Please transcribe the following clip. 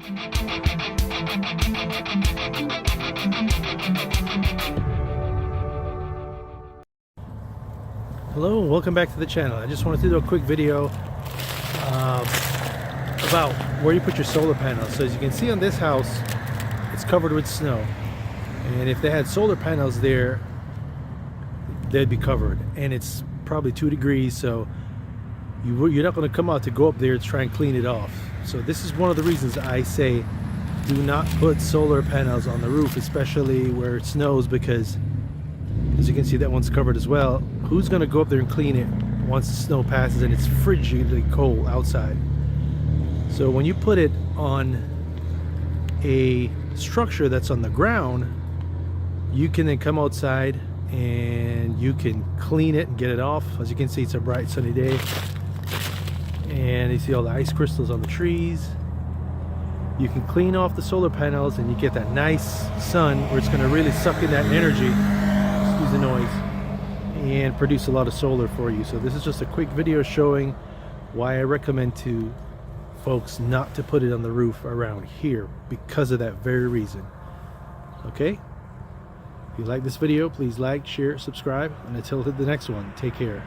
Hello and welcome back to the channel. I just wanted to do a quick video about where you put your solar panels. So as you can see on this house, it's covered with snow, and if they had solar panels there, they'd be covered, and it's probably 2 degrees, so you're not going to come out to go up there to try and clean it off. So this is one of the reasons I say do not put solar panels on the roof, especially where it snows, because as you can see, that one's covered as well. Who's going to go up there and clean it once the snow passes and it's frigidly cold outside? So when you put it on a structure that's on the ground, you can then come outside and you can clean it and get it off. As you can see, it's a bright sunny day, and you see all the ice crystals on the trees. You can clean off the solar panels and you get that nice sun where it's going to really suck in that energy, excuse the noise, and produce a lot of solar for you. So this is just a quick video showing why I recommend to folks not to put it on the roof around here, because of that very reason. Okay, if you like this video, please like, share, subscribe, and until the next one, take care.